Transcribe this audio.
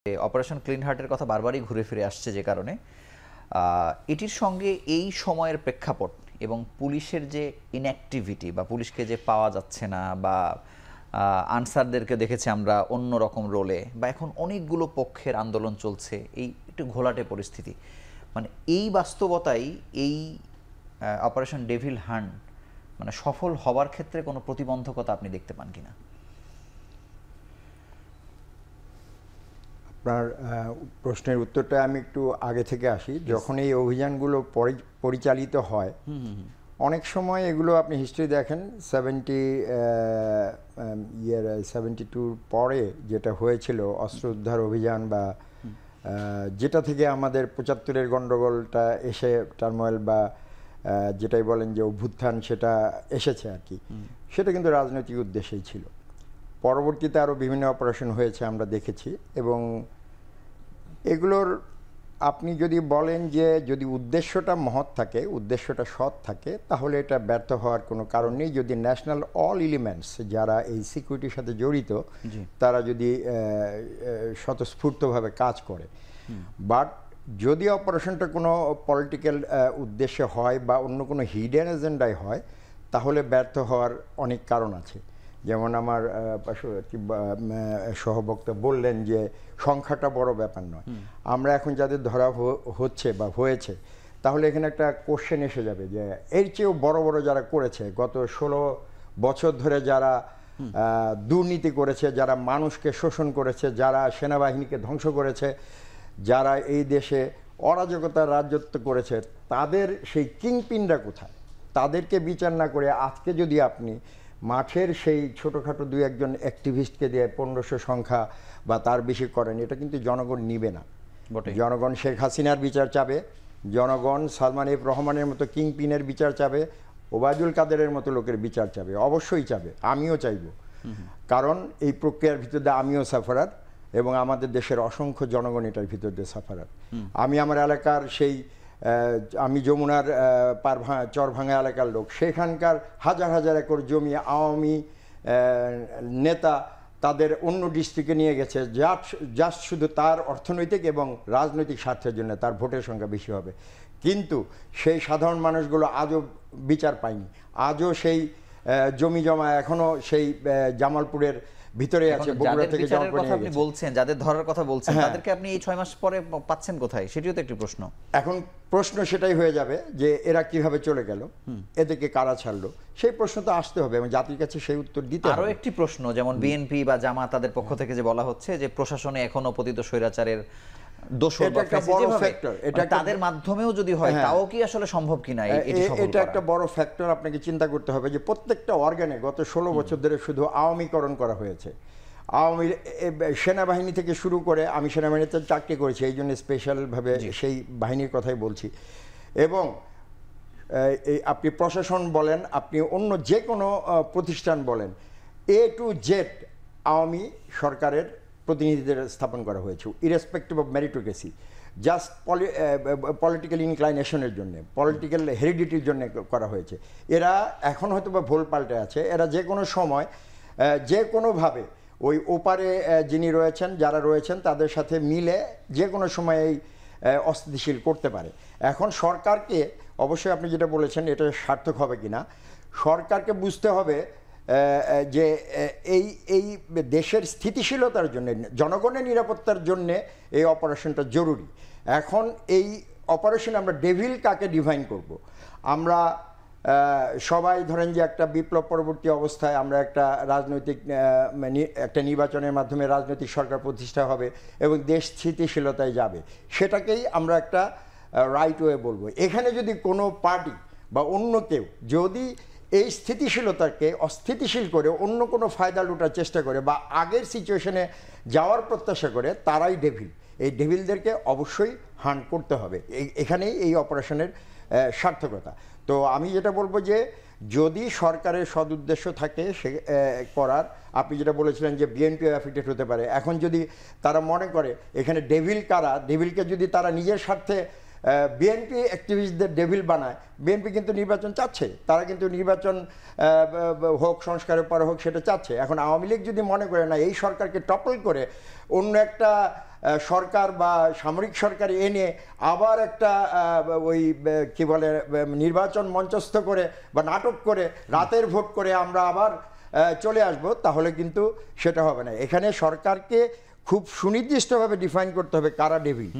Operation clean হার্টের কথা বারবারই ঘুরে ফিরে আসছে, যে কারণে এটির সঙ্গে এই সময়ের প্রেক্ষাপট এবং পুলিশের যে ইনঅ্যাক্টিভিটি বা পুলিশকে যে পাওয়া যাচ্ছে না, বা আনসারদেরকে দেখেছি আমরা অন্য রকম রোলে, বা এখন অনেকগুলো পক্ষের আন্দোলন চলছে, এই একটু ঘোলাটে পরিস্থিতি, মানে এই বাস্তবতাই এই অপারেশন ডেভিল হান্ট মানে সফল হবার ক্ষেত্রে কোনো প্রতিবন্ধকতা আপনি দেখতে পান কিনা? আপনার প্রশ্নের উত্তরটা আমি একটু আগে থেকে আসি। যখন এই অভিযানগুলো পরিচালিত হয়, অনেক সময় এগুলো আপনি হিস্ট্রি দেখেন 72 পরে যেটা হয়েছিল অস্ত্র উদ্ধার অভিযান, বা যেটা থেকে আমাদের 75-এর গণ্ডগোলটা এসে টার্মোয়েল বা যেটাই বলেন যে অভ্যুত্থান সেটা এসেছে আর কি, সেটা কিন্তু রাজনৈতিক উদ্দেশ্যেই ছিল। পরবর্তীতে আরও বিভিন্ন অপারেশন হয়েছে আমরা দেখেছি, এবং এগুলোর আপনি যদি বলেন যে যদি উদ্দেশ্যটা মহৎ থাকে, উদ্দেশ্যটা সৎ থাকে, তাহলে এটা ব্যর্থ হওয়ার কোনো কারণ নেই। যদি ন্যাশনাল অল এলিমেন্টস যারা এই সিকিউরিটির সাথে জড়িত তারা যদি স্বতঃস্ফূর্তভাবে কাজ করে। বাট যদি অপারেশনটা কোনো পলিটিক্যাল উদ্দেশ্যে হয় বা অন্য কোনো হিডেন এজেন্ডায় হয়, তাহলে ব্যর্থ হওয়ার অনেক কারণ আছে। যেমন আমার সহবক্তা বললেন যে সংখ্যাটা বড় ব্যাপার নয়। আমরা এখন যাদের ধরা হচ্ছে বা হয়েছে, তাহলে এখানে একটা কোশ্চেন এসে যাবে যে এর চেয়েও বড় বড় যারা করেছে, গত 16 বছর ধরে যারা দুর্নীতি করেছে, যারা মানুষকে শোষণ করেছে, যারা সেনাবাহিনীকে ধ্বংস করেছে, যারা এই দেশে অরাজকতার রাজত্ব করেছে, তাদের সেই কিংপিনরা কোথায়? তাদেরকে বিচার না করে আজকে যদি আপনি মাঠের সেই ছোটোখাটো 2-1 অ্যাক্টিভিস্টকে দিয়ে 1500 সংখ্যা বা তার বেশি করেন, এটা কিন্তু জনগণ নিবে না। জনগণ শেখ হাসিনার বিচার চাবে, জনগণ সালমান এফ রহমানের মতো কিংপিনের বিচার চাবে, ওবায়দুল কাদেরের মতো লোকের বিচার চাবে, অবশ্যই চাবে, আমিও চাইব। কারণ এই প্রক্রিয়ার ভিতর দিয়ে আমিও সাফারার, এবং আমাদের দেশের অসংখ্য জনগণ এটার ভিতর দিয়ে সাফারার। আমি আমার এলাকার সেই আমি যমুনার চরভাঙা এলাকার লোক, সেখানকার হাজার হাজার একর জমি আওয়ামী নেতা তাদের অন্য ডিস্ট্রিক্টে নিয়ে গেছে, জাস্ট শুধু তার অর্থনৈতিক এবং রাজনৈতিক স্বার্থের জন্য, তার ভোটের সংখ্যা বেশি হবে। কিন্তু সেই সাধারণ মানুষগুলো আজও বিচার পায়নি, আজও সেই জমি জমা এখনো সেই জামালপুরের ভিতরে আছে। বগুড়া থেকে আপনি বলছেন যাদের ধরার কথা বলছেন, তাদেরকে আপনি এই 6 মাস পরে পাচ্ছেন কোথায়? সেটিও তো একটি প্রশ্ন। এখন প্রশ্ন সেটাই হয়ে যাবে যে এরা কিভাবে চলে গেল, এদেরকে কারা ছাড়লো, সেই প্রশ্ন তো আসতে হবে এবং জাতির কাছে সেই উত্তর দিতে হবে। আরো একটি প্রশ্ন, যেমন বিএনপি বা জামাত তাদের পক্ষ থেকে যে বলা হচ্ছে যে প্রশাসনে এখনো পতিত স্বৈরাচারের তাদের মাধ্যমেও যদি হয়, তাও কি আসলে সম্ভব কিনা? এটা একটা বড় ফ্যাক্টর। আপনাকে চিন্তা করতে হবে যে প্রত্যেকটা অর্গানে গত 16 বছর ধরে শুধু আওয়ামীকরণ করা হয়েছে। আওয়ামী সেনাবাহিনী থেকে শুরু করে, আমি সেনাবাহিনীতে চাকরি করেছি, এই জন্য স্পেশালভাবে সেই বাহিনীর কথাই বলছি। এবং আপনি প্রশাসন বলেন, আপনি অন্য যে কোনো প্রতিষ্ঠান বলেন, A to Z আওয়ামী সরকারের প্রতিনিধিদের স্থাপন করা হয়েছে, irrespective of meritocracy, just political ইনক্লাইনেশনের জন্য, পলিটিক্যাল হেরিডিটির জন্য করা হয়েছে। এরা এখন হয়তো বা ভুল পাল্টে আছে, এরা যে কোনো সময় যে কোনোভাবে ওই ওপারে যিনি রয়েছেন, যারা রয়েছেন, তাদের সাথে মিলে যে কোনো সময় এই অস্থিতিশীল করতে পারে। এখন সরকারকে অবশ্যই আপনি যেটা বলেছেন এটা সার্থক হবে কিনা, সরকারকে বুঝতে হবে যে এই দেশের স্থিতিশীলতার জন্য, জনগণের নিরাপত্তার জন্যে এই অপারেশনটা জরুরি। এখন এই অপারেশন আমরা ডেভিল কাকে ডিফাইন করব? আমরা সবাই ধরেন যে একটা বিপ্লব পরবর্তী অবস্থায় আমরা একটা রাজনৈতিক একটা নির্বাচনের মাধ্যমে রাজনৈতিক সরকার প্রতিষ্ঠা হবে এবং দেশ স্থিতিশীলতায় যাবে, সেটাকেই আমরা একটা রাইট ওয়ে বলবো। এখানে যদি কোনো পার্টি বা অন্য কেউ যদি এই স্থিতিশীলতাকে অস্থিতিশীল করে অন্য কোনো ফায়দা লুটার চেষ্টা করে বা আগের সিচুয়েশনে যাওয়ার প্রত্যাশা করে, তারাই ডেভিল। এই ডেভিলদেরকে অবশ্যই হান্ট করতে হবে। এখানেই এই অপারেশনের সার্থকতা। তো আমি যেটা বলবো যে যদি সরকারের সদুদ্দেশ্য থাকে সে করার, আপনি যেটা বলেছিলেন যে বিএনপি অ্যাফেক্টেড হতে পারে, এখন যদি তারা মনে করে এখানে ডেভিল কারা, ডেভিলকে যদি তারা নিজের স্বার্থে বিএনপি অ্যাক্টিভিস্টদের ডেভিল বানায়, বিএনপি কিন্তু নির্বাচন চাচ্ছে, তারা কিন্তু নির্বাচন হোক, সংস্কারের পরে হোক, সেটা চাচ্ছে। এখন আওয়ামী লীগ যদি মনে করে না এই সরকারকে টপল করে অন্য একটা সরকার বা সামরিক সরকার এনে আবার একটা ওই কি বলে নির্বাচন মঞ্চস্থ করে বা নাটক করে রাতের ভোট করে আমরা আবার চলে আসব, তাহলে কিন্তু সেটা হবে না। এখানে সরকারকে খুব সুনির্দিষ্টভাবে ডিফাইন করতে হবে কারা ডেভিল।